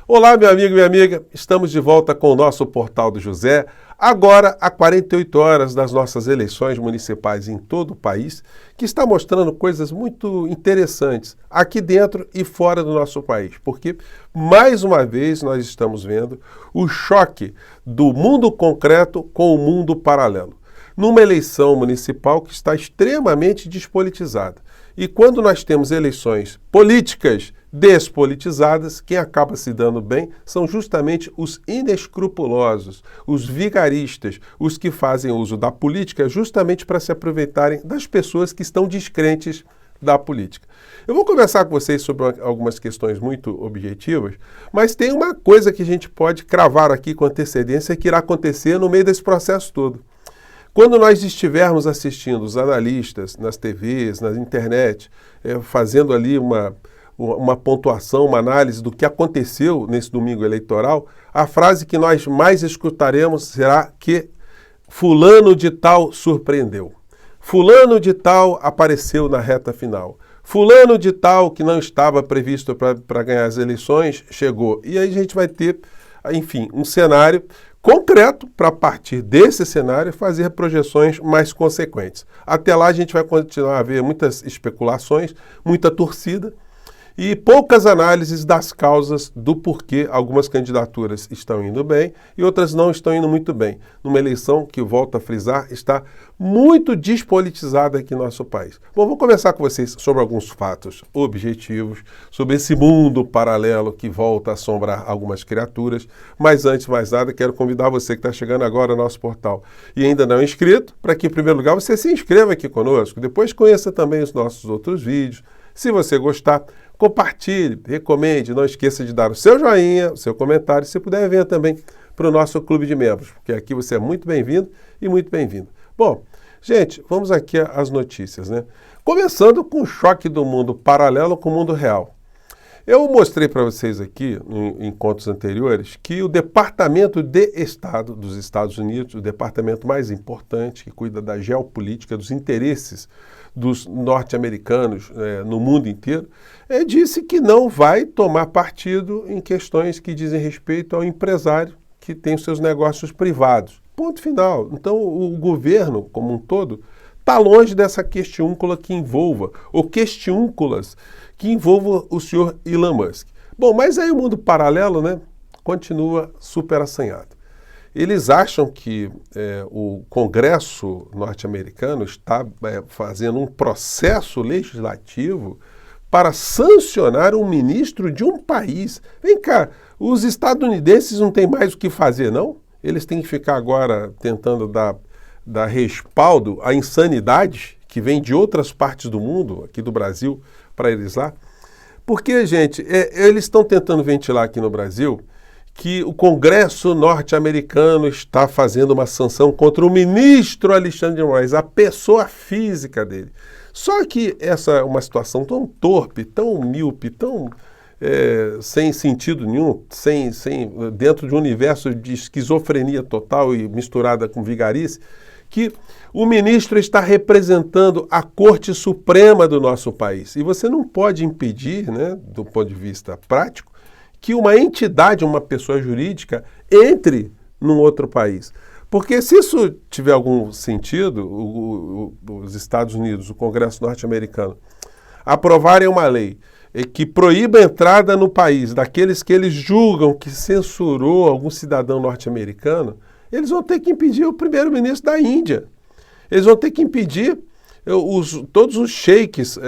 Olá, meu amigo e minha amiga, estamos de volta com o nosso Portal do José, agora a 48 horas das nossas eleições municipais em todo o país, que está mostrando coisas muito interessantes aqui dentro e fora do nosso país, porque mais uma vez nós estamos vendo o choque do mundo concreto com o mundo paralelo, numa eleição municipal que está extremamente despolitizada. E quando nós temos eleições políticas despolitizadas, quem acaba se dando bem são justamente os inescrupulosos, os vigaristas, os que fazem uso da política justamente para se aproveitarem das pessoas que estão descrentes da política. Eu vou conversar com vocês sobre algumas questões muito objetivas, mas tem uma coisa que a gente pode cravar aqui com antecedência que irá acontecer no meio desse processo todo. Quando nós estivermos assistindo os analistas nas TVs, na internet, fazendo ali uma pontuação, uma análise do que aconteceu nesse domingo eleitoral, a frase que nós mais escutaremos será que fulano de tal surpreendeu. Fulano de tal apareceu na reta final. Fulano de tal, que não estava previsto para ganhar as eleições, chegou. E aí a gente vai ter, enfim, um cenário concreto para, a partir desse cenário, fazer projeções mais consequentes. Até lá a gente vai continuar a ver muitas especulações, muita torcida e poucas análises das causas do porquê algumas candidaturas estão indo bem e outras não estão indo muito bem. Numa eleição que, volto a frisar, está muito despolitizada aqui no nosso país. Bom, vou conversar com vocês sobre alguns fatos objetivos, sobre esse mundo paralelo que volta a assombrar algumas criaturas. Mas antes de mais nada, quero convidar você que está chegando agora ao nosso portal e ainda não é inscrito, para que, em primeiro lugar, você se inscreva aqui conosco. Depois conheça também os nossos outros vídeos. Se você gostar, compartilhe, recomende, não esqueça de dar o seu joinha, o seu comentário. Se puder, venha também para o nosso clube de membros, porque aqui você é muito bem-vindo e muito bem-vindo. Bom, gente, vamos aqui às notícias, né? Começando com o choque do mundo paralelo com o mundo real. Eu mostrei para vocês aqui, em encontros anteriores, que o Departamento de Estado dos Estados Unidos, o departamento mais importante, que cuida da geopolítica, dos interesses dos norte-americanos no mundo inteiro, disse que não vai tomar partido em questões que dizem respeito ao empresário que tem os seus negócios privados. Ponto final. Então, o governo, como um todo, está longe dessa questiúncula que envolva, ou questiúnculas que envolvam o senhor Elon Musk. Bom, mas aí o mundo paralelo, né, continua super assanhado. Eles acham que o Congresso norte-americano está fazendo um processo legislativo para sancionar um ministro de um país. Vem cá, os estadunidenses não têm mais o que fazer, não? Eles têm que ficar agora tentando dar respaldo à insanidade que vem de outras partes do mundo, aqui do Brasil, para eles lá. Porque, gente, eles estão tentando ventilar aqui no Brasil que o Congresso norte-americano está fazendo uma sanção contra o ministro Alexandre de Moraes, a pessoa física dele. Só que essa é uma situação tão torpe, tão míope, tão sem sentido nenhum, dentro de um universo de esquizofrenia total e misturada com vigarice, que o ministro está representando a Corte Suprema do nosso país. E você não pode impedir, né, do ponto de vista prático, que uma entidade, uma pessoa jurídica, entre num outro país. Porque se isso tiver algum sentido, os Estados Unidos, o Congresso norte-americano, aprovarem uma lei que proíba a entrada no país daqueles que eles julgam que censurou algum cidadão norte-americano, eles vão ter que impedir o primeiro-ministro da Índia. Eles vão ter que impedir todos os sheiks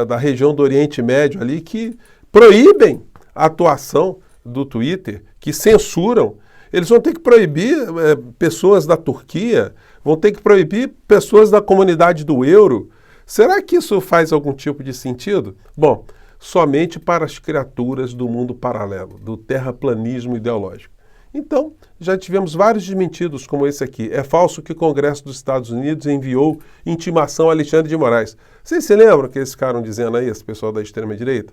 da região do Oriente Médio ali que proíbem a atuação do Twitter, que censuram. Eles vão ter que proibir pessoas da Turquia, vão ter que proibir pessoas da comunidade do euro. Será que isso faz algum tipo de sentido? Bom, somente para as criaturas do mundo paralelo, do terraplanismo ideológico. Então, já tivemos vários desmentidos como esse aqui. É falso que o Congresso dos Estados Unidos enviou intimação a Alexandre de Moraes. Vocês se lembram que eles ficaram dizendo aí, esse pessoal da extrema-direita?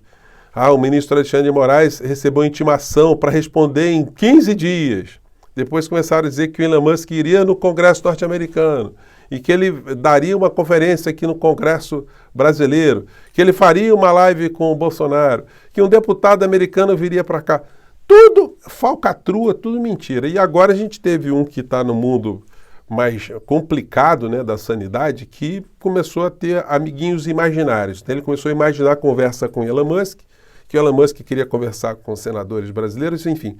O ministro Alexandre de Moraes recebeu intimação para responder em 15 dias. Depois começaram a dizer que o Elon Musk iria no Congresso norte-americano e que ele daria uma conferência aqui no Congresso brasileiro, que ele faria uma live com o Bolsonaro, que um deputado americano viria para cá. Tudo falcatrua, tudo mentira. E agora a gente teve um que está no mundo mais complicado, né, da sanidade, que começou a ter amiguinhos imaginários. Então ele começou a imaginar a conversa com Elon Musk, que o Elon Musk queria conversar com senadores brasileiros, enfim.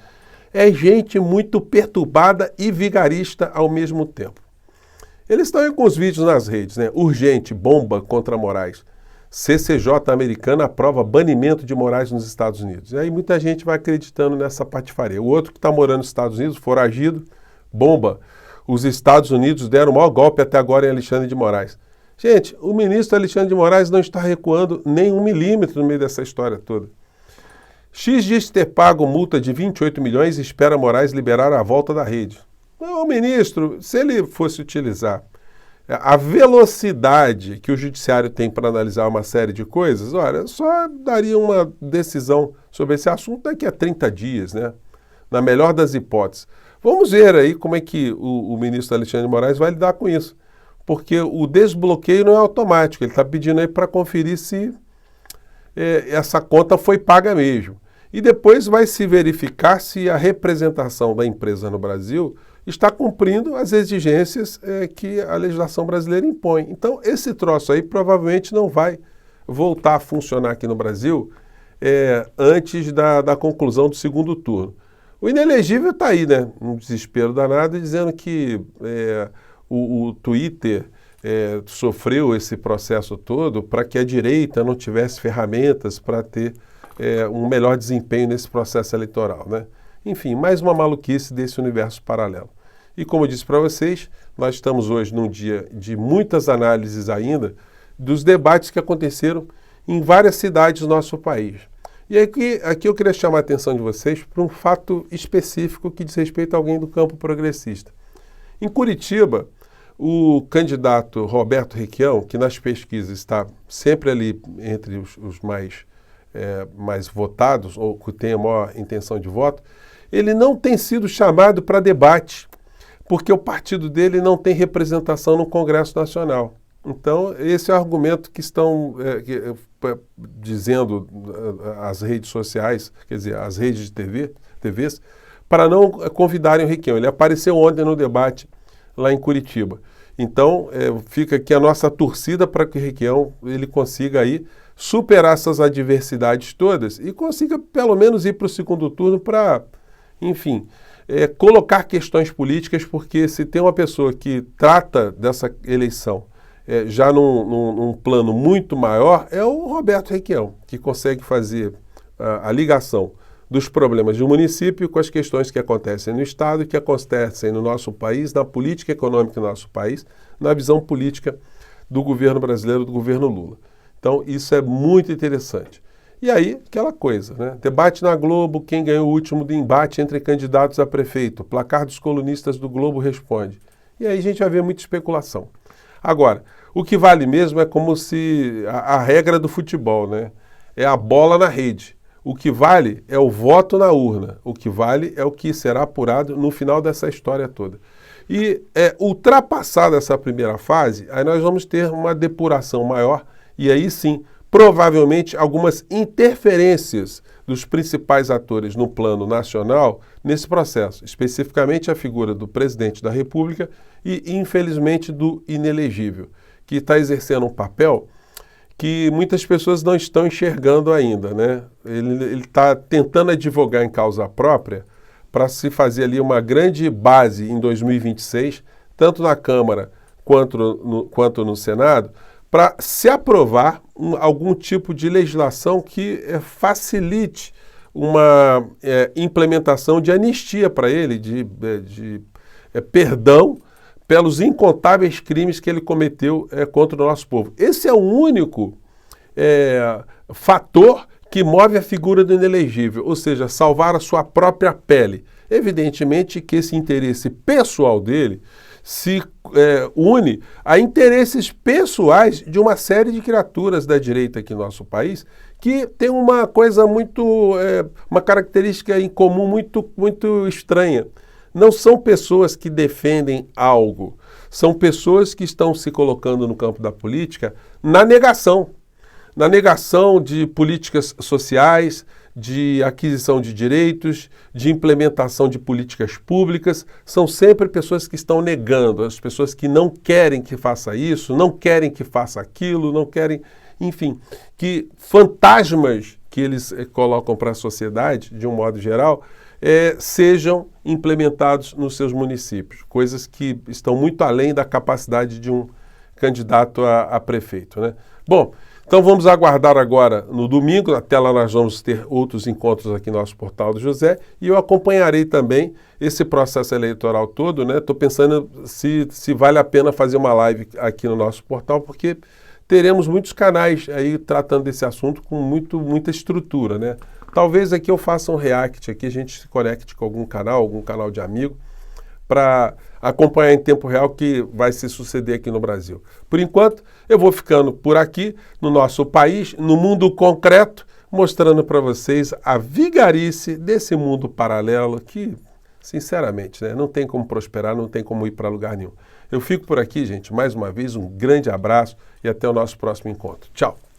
É gente muito perturbada e vigarista ao mesmo tempo. Eles estão aí com os vídeos nas redes, né? Urgente, bomba contra Moraes. CCJ americana aprova banimento de Moraes nos Estados Unidos. E aí muita gente vai acreditando nessa patifaria. O outro que está morando nos Estados Unidos, foragido, bomba. Os Estados Unidos deram o maior golpe até agora em Alexandre de Moraes. Gente, o ministro Alexandre de Moraes não está recuando nem 1 milímetro no meio dessa história toda. X diz ter pago multa de 28 milhões e espera Moraes liberar a volta da rede. O ministro, se ele fosse utilizar a velocidade que o judiciário tem para analisar uma série de coisas, olha, só daria uma decisão sobre esse assunto daqui a 30 dias, né? Na melhor das hipóteses. Vamos ver aí como é que o ministro Alexandre de Moraes vai lidar com isso. Porque o desbloqueio não é automático, ele está pedindo aí para conferir se essa conta foi paga mesmo. E depois vai se verificar se a representação da empresa no Brasil está cumprindo as exigências que a legislação brasileira impõe. Então, esse troço aí provavelmente não vai voltar a funcionar aqui no Brasil antes da conclusão do segundo turno. O inelegível está aí, né? Um desespero danado, dizendo que o Twitter sofreu esse processo todo para que a direita não tivesse ferramentas para ter um melhor desempenho nesse processo eleitoral, né? Enfim, mais uma maluquice desse universo paralelo. E como eu disse para vocês, nós estamos hoje num dia de muitas análises ainda dos debates que aconteceram em várias cidades do nosso país. E aqui eu queria chamar a atenção de vocês para um fato específico que diz respeito a alguém do campo progressista. Em Curitiba, o candidato Roberto Requião, que nas pesquisas está sempre ali entre os mais votados, ou que tem a maior intenção de voto, ele não tem sido chamado para debate, porque o partido dele não tem representação no Congresso Nacional. Então, esse é o argumento que estão dizendo as redes sociais, quer dizer, as redes de TVs, para não convidarem o Requião. Ele apareceu ontem no debate lá em Curitiba. Então, fica aqui a nossa torcida para que o Requião ele consiga aí superar essas adversidades todas e consiga pelo menos ir para o segundo turno para, enfim, colocar questões políticas, porque se tem uma pessoa que trata dessa eleição já num plano muito maior, é o Roberto Requião, que consegue fazer a ligação dos problemas do município com as questões que acontecem no Estado, que acontecem no nosso país, na política econômica do nosso país, na visão política do governo brasileiro, do governo Lula. Então, isso é muito interessante. E aí, aquela coisa, né? Debate na Globo, quem ganhou o último embate entre candidatos a prefeito, placar dos colunistas do Globo responde. E aí a gente vai ver muita especulação. Agora, o que vale mesmo é como se a regra do futebol, né? É a bola na rede. O que vale é o voto na urna. O que vale é o que será apurado no final dessa história toda. E ultrapassada essa primeira fase, aí nós vamos ter uma depuração maior e aí sim, provavelmente algumas interferências dos principais atores no plano nacional nesse processo, especificamente a figura do presidente da República e, infelizmente, do inelegível, que está exercendo um papel que muitas pessoas não estão enxergando ainda, né? Ele está tentando advogar em causa própria para se fazer ali uma grande base em 2026, tanto na Câmara quanto no Senado, para se aprovar algum tipo de legislação que facilite uma implementação de anistia para ele, de perdão pelos incontáveis crimes que ele cometeu contra o nosso povo. Esse é o único fator que move a figura do inelegível, ou seja, salvar a sua própria pele. Evidentemente que esse interesse pessoal dele se une a interesses pessoais de uma série de criaturas da direita aqui no nosso país que tem uma coisa muito, uma característica em comum muito, muito estranha. Não são pessoas que defendem algo, são pessoas que estão se colocando no campo da política na negação de políticas sociais, de aquisição de direitos, de implementação de políticas públicas, são sempre pessoas que estão negando, as pessoas que não querem que faça isso, não querem que faça aquilo, não querem, enfim, que fantasmas que eles colocam para a sociedade, de um modo geral, sejam implementados nos seus municípios, coisas que estão muito além da capacidade de um candidato a prefeito, né? Bom, então vamos aguardar agora no domingo, até lá nós vamos ter outros encontros aqui no nosso Portal do José e eu acompanharei também esse processo eleitoral todo, né? Estou pensando se vale a pena fazer uma live aqui no nosso portal, porque teremos muitos canais aí tratando desse assunto com muita estrutura, né? Talvez aqui eu faça um react, aqui a gente se conecte com algum canal de amigo, para acompanhar em tempo real o que vai se suceder aqui no Brasil. Por enquanto, eu vou ficando por aqui, no nosso país, no mundo concreto, mostrando para vocês a vigarice desse mundo paralelo que, sinceramente, né, não tem como prosperar, não tem como ir para lugar nenhum. Eu fico por aqui, gente. Mais uma vez, um grande abraço e até o nosso próximo encontro. Tchau!